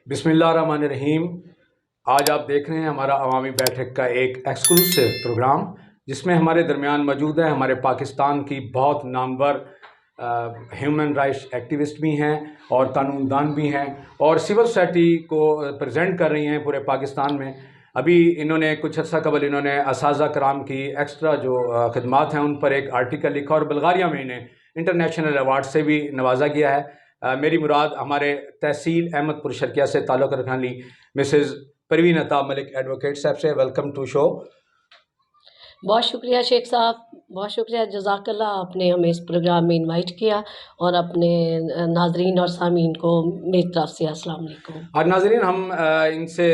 بسم اللہ الرحمن الرحیم۔ آج آپ دیکھ رہے ہیں ہمارا عوامی بیٹھک کا ایک ایکسکلوسیو پروگرام، جس میں ہمارے درمیان موجود ہے ہمارے پاکستان کی بہت نامور ہیومن رائٹس ایکٹیوسٹ بھی ہیں اور قانون دان بھی ہیں، اور سول سوسائٹی کو پریزنٹ کر رہی ہیں پورے پاکستان میں۔ ابھی انہوں نے کچھ عرصہ قبل انہوں نے اساتذہ کرام کی ایکسٹرا جو خدمات ہیں ان پر ایک آرٹیکل لکھا، اور بلغاریہ میں انہیں انٹرنیشنل ایوارڈ سے بھی نوازا گیا ہے۔ میری مراد ہمارے تحصیل احمد پور شرقیہ سے تعلق رکھنے والی مسز پروین عطا ملک ایڈوکیٹ صاحب سے ویلکم ٹو شو۔ بہت شکریہ شیخ صاحب، بہت شکریہ، جزاک اللہ، آپ نے ہمیں اس پروگرام میں انوائٹ کیا، اور اپنے ناظرین اور سامعین کو میری طرف سے السلام علیکم۔ اور ناظرین، ہم ان سے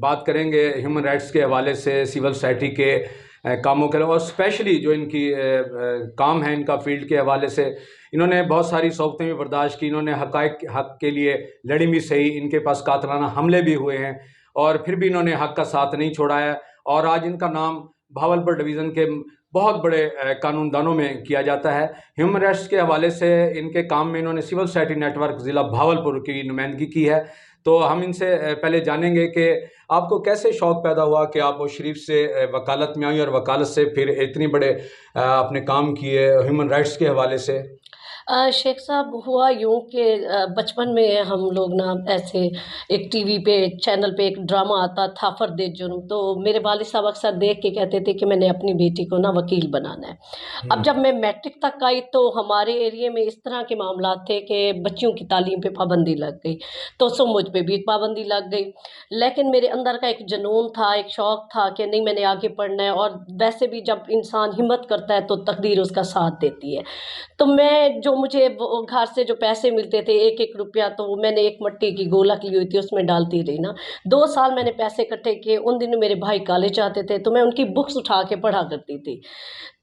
بات کریں گے ہیومن رائٹس کے حوالے سے، سول سوسائٹی کے کاموں کے، اور اسپیشلی جو ان کی کام ہے ان کا فیلڈ کے حوالے سے۔ انہوں نے بہت ساری صعوبتیں بھی برداشت کی، انہوں نے حق کے لیے لڑی بھی صحیح، ان کے پاس قاتلانہ حملے بھی ہوئے ہیں، اور پھر بھی انہوں نے حق کا ساتھ نہیں چھوڑا ہے، اور آج ان کا نام بھاولپور ڈویژن کے بہت بڑے قانون دانوں میں کیا جاتا ہے۔ ہیومن رائٹس کے حوالے سے ان کے کام میں انہوں نے سول سوسائٹی نیٹ ورک ضلع بھاولپور کی نمائندگی کی ہے۔ تو ہم ان سے پہلے جانیں گے کہ آپ کو کیسے شوق پیدا ہوا کہ آپ وہ شریف سے وکالت میں آئیں، اور وکالت سے پھر اتنی بڑے اپنے کام کیے ہیومن رائٹس کے حوالے سے۔ شیخ صاحب، ہوا یوں کہ بچپن میں ہم لوگ نا ایسے ایک ٹی وی پہ چینل پہ ایک ڈرامہ آتا تھا فرد جرم، تو میرے والد صاحب اکثر دیکھ کے کہتے تھے کہ میں نے اپنی بیٹی کو نا وکیل بنانا ہے۔ اب جب میں میٹرک تک آئی تو ہمارے ایریے میں اس طرح کے معاملات تھے کہ بچیوں کی تعلیم پہ پابندی لگ گئی، تو مجھ پہ بھی پابندی لگ گئی، لیکن میرے اندر کا ایک جنون تھا، ایک شوق تھا کہ نہیں، میں نے آگے پڑھنا ہے، اور ویسے بھی جب انسان ہمت کرتا ہے تو تقدیر اس کا ساتھ دیتی ہے۔ تو میں جو مجھے گھر سے جو پیسے ملتے تھے 1-1 روپیہ، تو میں نے ایک مٹی کی گولک لی ہوئی تھی، اس میں ڈالتی رہی نا۔ 2 سال میں نے پیسے اکٹھے کیے۔ ان دنوں میرے بھائی کالج جاتے تھے تو میں ان کی بکس اٹھا کے پڑھا کرتی تھی۔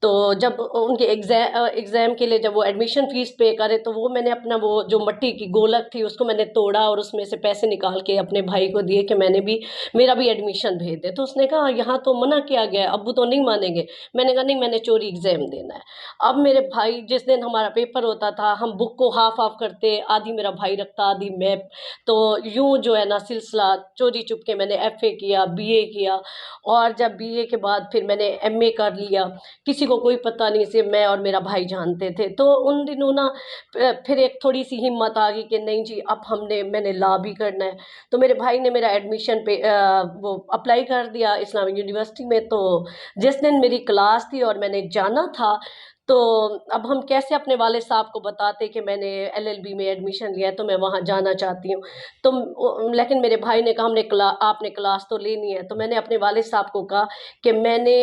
تو جب ان کے ایگزام کے لیے جب وہ ایڈمیشن فیس پے کرے، تو وہ میں نے اپنا وہ جو مٹی کی گولک تھی اس کو میں نے توڑا، اور اس میں سے پیسے نکال کے اپنے بھائی کو دیے کہ میرا بھی ایڈمیشن بھیج دے۔ تو اس نے کہا یہاں تو منع کیا گیا ہے، ابو تو نہیں مانیں گے۔ میں نے کہا نہیں، میں نے چوری ایگزام دینا ہے۔ اب میرے بھائی، جس دن ہمارا پیپر ہوتا تھا، ہم بک کو ہاف کرتے، آدھی میرا بھائی رکھتا، آدھی میں۔ تو یوں جو ہے نا سلسلہ چوری چپ کے میں نے FA کیا، BA کیا، اور جب BA کے بعد پھر میں نے MA کر لیا۔ کسی کو کوئی پتہ نہیں، صرف میں اور میرا بھائی جانتے تھے۔ تو ان دنوں نا پھر ایک تھوڑی سی ہمت آ گئی کہ نہیں جی، اب میں نے لا بھی کرنا ہے۔ تو میرے بھائی نے میرا ایڈمیشن پہ وہ اپلائی کر دیا اسلامی یونیورسٹی میں۔ تو جس دن میری کلاس تھی اور میں نے جانا تھا، تو اب ہم کیسے اپنے والد صاحب کو بتاتے کہ میں نے LLB میں ایڈمیشن لیا ہے تو میں وہاں جانا چاہتی ہوں۔ تو لیکن میرے بھائی نے کہا آپ نے کلاس تو لینی ہے۔ تو میں نے اپنے والد صاحب کو کہا کہ میں نے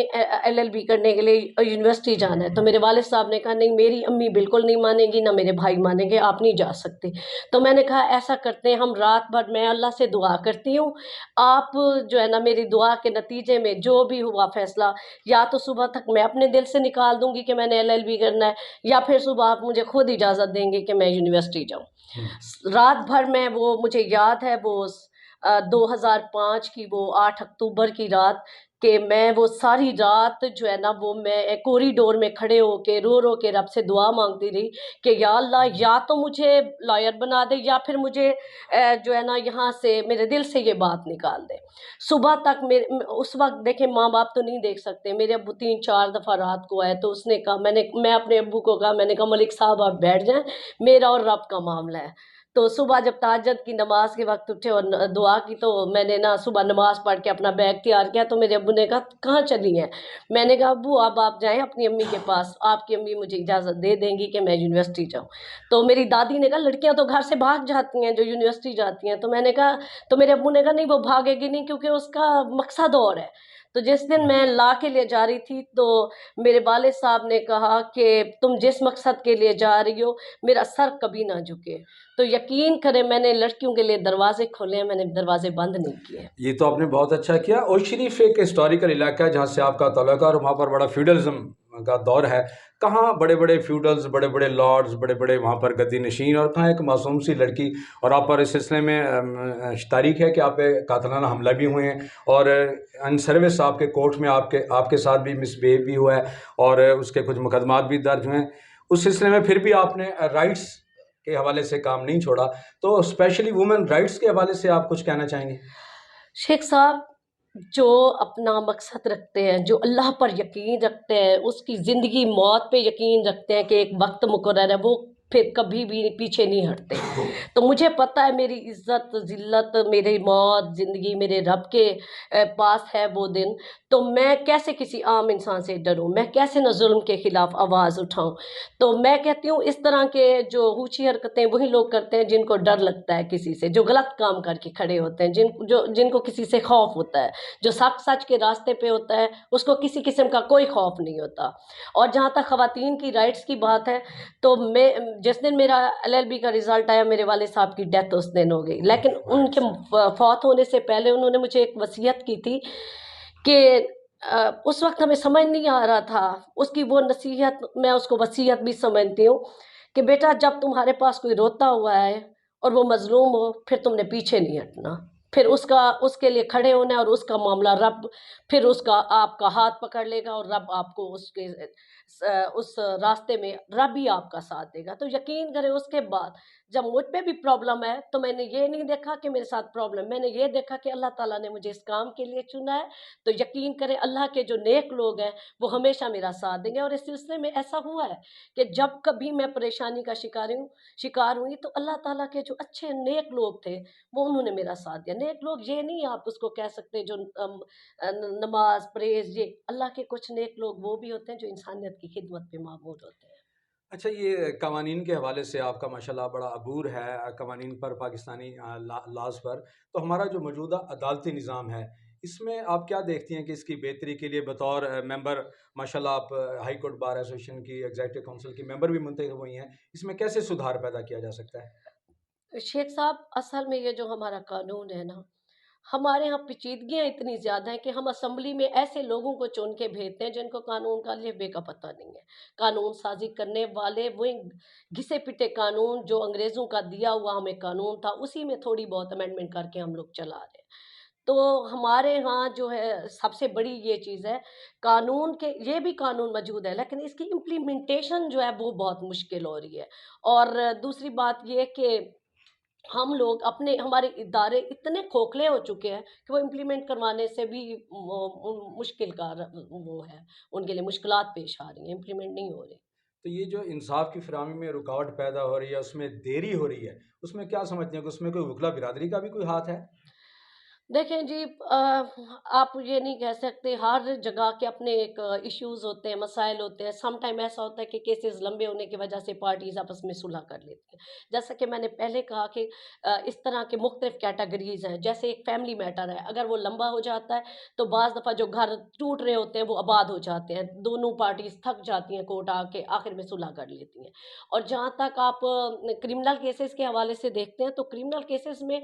LLB کرنے کے لیے یونیورسٹی جانا ہے۔ تو میرے والد صاحب نے کہا نہیں، میری امی بالکل نہیں مانیں گی، نہ میرے بھائی مانیں گے، آپ نہیں جا سکتے۔ تو میں نے کہا ایسا کرتے ہیں، ہم رات بھر میں اللہ سے دعا کرتی ہوں، آپ جو ہے نا میری دعا کے نتیجے میں جو بھی ہوا فیصلہ، یا تو صبح تک میں اپنے دل سے نکال دوں گی کہ میں نے LLB کرنا ہے، یا پھر صبح آپ مجھے خود اجازت دیں گے کہ میں یونیورسٹی جاؤں۔ رات بھر میں، وہ مجھے یاد ہے، وہ 2005 کی وہ 8 اکتوبر کی رات، کہ میں وہ ساری رات جو ہے نا وہ میں کوریڈور میں کھڑے ہو کے رو رو کے رب سے دعا مانگتی رہی کہ یا اللہ، یا تو مجھے لائر بنا دے، یا پھر مجھے جو ہے نا یہاں سے میرے دل سے یہ بات نکال دے۔ صبح تک اس وقت دیکھیں ماں باپ تو نہیں دیکھ سکتے، میرے ابو 3-4 دفعہ رات کو آئے، تو اس نے کہا، میں اپنے ابو کو کہا، میں نے کہا ملک صاحب آپ بیٹھ جائیں، میرا اور رب کا معاملہ ہے۔ تو صبح جب تہجد کی نماز کے وقت اٹھے اور دعا کی، تو میں نے نا صبح نماز پڑھ کے اپنا بیگ تیار کیا، تو میرے ابو نے کہا کہاں چلی ہیں؟ میں نے کہا ابو اب آپ جائیں اپنی امی کے پاس، آپ کی امی مجھے اجازت دے دیں گی کہ میں یونیورسٹی جاؤں۔ تو میری دادی نے کہا لڑکیاں تو گھر سے بھاگ جاتی ہیں جو یونیورسٹی جاتی ہیں۔ تو میں نے کہا، تو میرے ابو نے کہا نہیں، وہ بھاگے گی نہیں، کیونکہ اس کا مقصد اور ہے۔ تو جس دن میں لا کے لیے جا رہی تھی، تو میرے والد صاحب نے کہا کہ تم جس مقصد کے لیے جا رہی ہو، میرا سر کبھی نہ جھکے۔ تو یقین کریں، میں نے لڑکیوں کے لیے دروازے کھولے ہیں، میں نے دروازے بند نہیں کیے۔ یہ تو آپ نے بہت اچھا کیا۔ اور شریف ایک ہسٹوریکل علاقہ ہے جہاں سے آپ کا تعلق ہے، اور وہاں پر بڑا فیوڈلزم کا دور ہے۔ کہاں بڑے بڑے فیوڈلز، بڑے بڑے لارڈز، بڑے بڑے وہاں پر گدی نشین، اور کہاں ایک معصوم سی لڑکی، اور آپ پر اس سلسلے میں تاریخ ہے کہ آپ پہ قاتلانہ حملہ بھی ہوئے ہیں، اور ان سروس آپ کے کورٹ میں آپ کے ساتھ بھی مس بہیو بھی ہوا ہے، اور اس کے کچھ مقدمات بھی درج ہوئے ہیں۔ اس سلسلے میں پھر بھی آپ نے رائٹس کے حوالے سے کام نہیں چھوڑا، تو اسپیشلی وومن رائٹس کے حوالے سے آپ کچھ کہنا چاہیں گے؟ شیخ صاحب، جو اپنا مقصد رکھتے ہیں، جو اللہ پر یقین رکھتے ہیں، اس کی زندگی موت پہ یقین رکھتے ہیں کہ ایک وقت مقرر ہے، وہ پھر کبھی بھی پیچھے نہیں ہٹتے. تو مجھے پتہ ہے میری عزت ذلت، میری موت، زندگی میرے رب کے پاس ہے وہ دن. تو میں کیسے کسی عام انسان سے ڈروں؟ میں کیسے نہ ظلم کے خلاف آواز اٹھاؤں؟ تو میں کہتی ہوں اس طرح کے جو اونچی حرکتیں وہی لوگ کرتے ہیں جن کو ڈر لگتا ہے کسی سے، جو غلط کام کر کے کھڑے ہوتے ہیں، جن کو کسی سے خوف ہوتا ہے. جو سچ کے راستے پہ ہوتا ہے اس کو کسی قسم کا کوئی خوف نہیں ہوتا. اور جہاں تک خواتین کی رائٹس کی بات ہے، تو میں جس دن میرا LLB کا رزلٹ آیا، میرے والد صاحب کی ڈیتھ اس دن ہو گئی. لیکن ان کے فوت ہونے سے پہلے انہوں نے مجھے ایک وصیت کی تھی کہ اس وقت ہمیں سمجھ نہیں آ رہا تھا اس کی وہ نصیحت، میں اس کو وصیت بھی سمجھتی ہوں کہ بیٹا جب تمہارے پاس کوئی روتا ہوا ہے اور وہ مظلوم ہو، پھر تم نے پیچھے نہیں ہٹنا، پھر اس کے لیے کھڑے ہونا ہے، اور اس کا معاملہ رب پھر آپ کا ہاتھ پکڑ لے گا، اور رب آپ کو اس راستے میں رب ہی آپ کا ساتھ دے گا. تو یقین کریں اس کے بعد جب مجھ پہ بھی پرابلم ہے تو میں نے یہ نہیں دیکھا کہ میرے ساتھ پرابلم، میں نے یہ دیکھا کہ اللہ تعالیٰ نے مجھے اس کام کے لیے چنا ہے. تو یقین کریں اللہ کے جو نیک لوگ ہیں وہ ہمیشہ میرا ساتھ دیں گے. اور اس سلسلے میں ایسا ہوا ہے کہ جب کبھی میں پریشانی کا شکار ہوئی تو اللہ تعالیٰ کے جو اچھے نیک لوگ تھے وہ انہوں نے میرا ساتھ دیا. نیک لوگ یہ نہیں آپ اس کو کہہ سکتے جو نماز پرہیز، یہ اللہ کے کچھ نیک لوگ وہ بھی ہوتے ہیں جو انسانیت کی خدمت پہ معمور ہوتے ہیں. اچھا، یہ قوانین کے حوالے سے آپ کا ماشاءاللہ بڑا عبور ہے قوانین پر، پاکستانی لاز پر. تو ہمارا جو موجودہ عدالتی نظام ہے اس میں آپ کیا دیکھتی ہیں کہ اس کی بہتری کے لیے بطور ممبر ماشاءاللہ آپ ہائی کورٹ بار ایسوسیشن کی ایگزیکٹو کونسل کی ممبر بھی منتخب ہوئی ہیں، اس میں کیسے سدھار پیدا کیا جا سکتا ہے؟ شیخ صاحب، اصل میں یہ جو ہمارا قانون ہے نا، ہمارے ہاں پیچیدگیاں اتنی زیادہ ہیں کہ ہم اسمبلی میں ایسے لوگوں کو چن کے بھیجتے ہیں جن کو قانون کا الف بے کا پتہ نہیں ہے. قانون سازی کرنے والے وہی گھسے پٹے قانون جو انگریزوں کا دیا ہوا ہمیں قانون تھا، اسی میں تھوڑی بہت امینڈمنٹ کر کے ہم لوگ چلا رہے ہیں. تو ہمارے ہاں جو ہے سب سے بڑی یہ چیز ہے، قانون کے یہ بھی قانون موجود ہے لیکن اس کی امپلیمنٹیشن جو ہے وہ بہت مشکل ہو رہی ہے. اور دوسری بات یہ کہ ہم لوگ ہمارے ادارے اتنے کھوکھلے ہو چکے ہیں کہ وہ امپلیمنٹ کروانے سے بھی مشکل کا وہ ہے، ان کے لیے مشکلات پیش آ رہی ہیں، امپلیمنٹ نہیں ہو رہی. تو یہ جو انصاف کی فراہمی میں رکاوٹ پیدا ہو رہی ہے، اس میں دیری ہو رہی ہے، اس میں کیا سمجھتے ہیں کہ اس میں کوئی وکلا برادری کا بھی کوئی ہاتھ ہے؟ دیکھیں جی، آپ یہ نہیں کہہ سکتے، ہر جگہ کے اپنے ایک ایشوز ہوتے ہیں، مسائل ہوتے ہیں. سم ٹائم ایسا ہوتا ہے کہ کیسز لمبے ہونے کی وجہ سے پارٹیز آپس میں صلح کر لیتی ہیں. جیسا کہ میں نے پہلے کہا کہ اس طرح کے مختلف کیٹیگریز ہیں. جیسے ایک فیملی میٹر ہے، اگر وہ لمبا ہو جاتا ہے تو بعض دفعہ جو گھر ٹوٹ رہے ہوتے ہیں وہ آباد ہو جاتے ہیں، دونوں پارٹیز تھک جاتی ہیں، کورٹ آ کے آخر میں صلح کر لیتی ہیں. اور جہاں تک آپ کرمنل کیسز کے حوالے سے دیکھتے ہیں تو کرمنل کیسز میں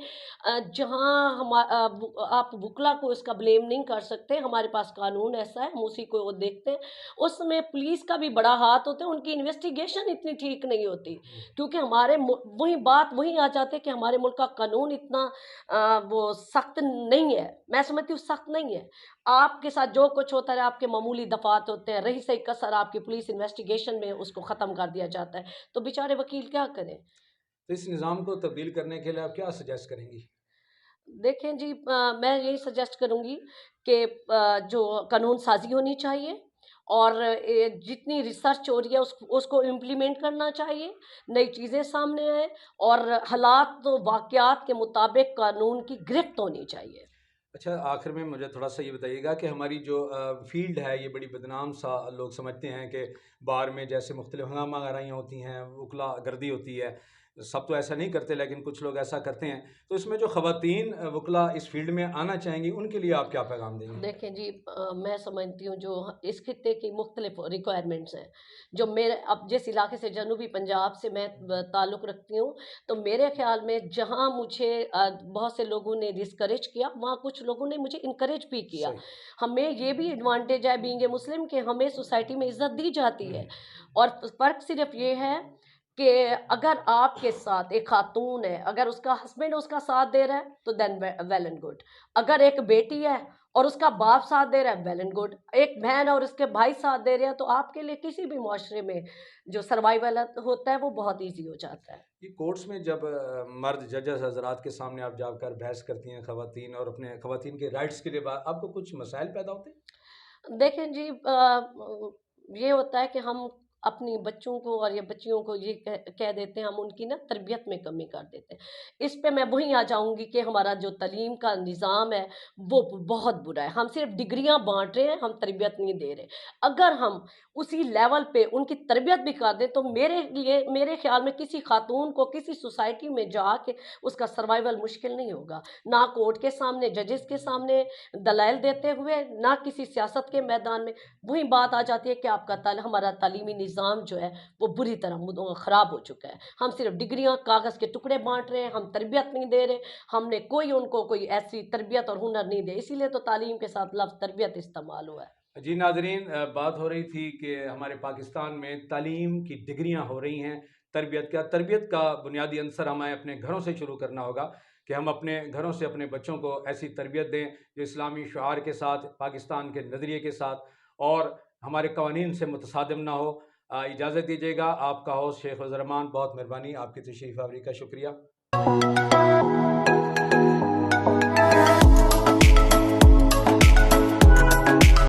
جہاں آپ وکلا کو اس کا بلیم نہیں کر سکتے، ہمارے پاس قانون ایسا ہے، ہم اسی کو دیکھتے ہیں. اس میں پولیس کا بھی بڑا ہاتھ ہوتا ہے، ان کی انویسٹیگیشن اتنی ٹھیک نہیں ہوتی کیونکہ ہمارے وہی آ جاتے کہ ہمارے ملک کا قانون اتنا وہ سخت نہیں ہے. میں سمجھتی ہوں سخت نہیں ہے. آپ کے ساتھ جو کچھ ہوتا ہے، آپ کے معمولی دفعات ہوتے ہیں، رہی صحیح کسر آپ کی پولیس انویسٹیگیشن میں اس کو ختم کر دیا جاتا ہے. تو بیچارے وکیل کیا کریں؟ تو اس نظام کو تبدیل کرنے کے لیے آپ کیا سجیسٹ کریں گی؟ دیکھیں جی، میں یہی سجیسٹ کروں گی کہ جو قانون سازی ہونی چاہیے، اور جتنی ریسرچ ہو رہی ہے اس کو امپلیمنٹ کرنا چاہیے، نئی چیزیں سامنے آئیں، اور حالات و واقعات کے مطابق قانون کی گرفت ہونی چاہیے. اچھا، آخر میں مجھے تھوڑا سا یہ بتائیے گا کہ ہماری جو فیلڈ ہے یہ بڑی بدنام سا لوگ سمجھتے ہیں کہ بار میں جیسے مختلف ہنگامہ آرائیاں ہوتی ہیں، وکلا گردی ہوتی ہے. سب تو ایسا نہیں کرتے لیکن کچھ لوگ ایسا کرتے ہیں. تو اس میں جو خواتین وکلا اس فیلڈ میں آنا چاہیں گی ان کے لیے آپ کیا پیغام دیں گے؟ دیکھیں جی، میں سمجھتی ہوں جو اس خطے کی مختلف ریکوائرمنٹس ہیں، جو اب جس علاقے سے جنوبی پنجاب سے میں تعلق رکھتی ہوں، تو میرے خیال میں جہاں مجھے بہت سے لوگوں نے ڈسکریج کیا، وہاں کچھ لوگوں نے مجھے انکریج بھی کیا. صحیح. ہمیں یہ بھی ایڈوانٹیج ہے بینگ اے مسلم کہ ہمیں سوسائٹی میں عزت دی جاتی ہے. اور فرق صرف یہ ہے کہ اگر آپ کے ساتھ ایک خاتون ہے، اگر اس کا ہسبینڈ اس کا ساتھ دے رہا ہے تو دین ویل اینڈ گڈ، اگر ایک بیٹی ہے اور اس کا باپ ساتھ دے رہا ہے ویل اینڈ گڈ، ایک بہن اور اس کے بھائی ساتھ دے رہے ہیں تو آپ کے لیے کسی بھی معاشرے میں جو سروائیول ہوتا ہے وہ بہت ایزی ہو جاتا ہے۔ یہ کورٹس میں جب مرد ججز حضرات کے سامنے آپ جا کر بحث کرتی ہیں خواتین، اور اپنے خواتین کے رائٹس کے لیے آپ کو کچھ مسائل پیدا ہوتے ہیں؟ دیکھیں جی، یہ ہوتا ہے کہ ہم اپنی بچوں کو اور یا بچیوں کو یہ کہہ دیتے ہیں، ہم ان کی نا تربیت میں کمی کر دیتے ہیں۔ اس پہ میں وہیں آ جاؤں گی کہ ہمارا جو تعلیم کا نظام ہے وہ بہت برا ہے، ہم صرف ڈگریاں بانٹ رہے ہیں، ہم تربیت نہیں دے رہے۔ اگر ہم اسی لیول پہ ان کی تربیت بھی کر دیں تو میرے خیال میں کسی خاتون کو کسی سوسائٹی میں جا کے اس کا سروائیول مشکل نہیں ہوگا، نہ کورٹ کے سامنے، ججز کے سامنے دلائل دیتے ہوئے، نہ کسی سیاست کے میدان میں۔ وہی بات آ جاتی ہے کہ آپ کا ہمارا تعلیمی نظام جو ہے وہ بری طرح خراب ہو چکا ہے، ہم صرف ڈگریاں کاغذ کے ٹکڑے بانٹ رہے ہیں، ہم تربیت نہیں دے رہے، ہم نے ان کو کوئی ایسی تربیت اور ہنر نہیں دے، اسی لیے تو تعلیم کے ساتھ لفظ تربیت استعمال ہوا ہے۔ جی ناظرین، بات ہو رہی تھی کہ ہمارے پاکستان میں تعلیم کی ڈگریاں ہو رہی ہیں، تربیت کا بنیادی عنصر ہمیں اپنے گھروں سے شروع کرنا ہوگا کہ ہم اپنے گھروں سے اپنے بچوں کو ایسی تربیت دیں جو اسلامی شعار کے ساتھ، پاکستان کے نظریے کے ساتھ اور ہمارے قوانین سے متصادم نہ ہو۔ اجازت دیجیے گا، آپ کا ہوسٹ شیخ فضل الرحمان، بہت مہربانی آپ کی تشریف آوری کا، شکریہ۔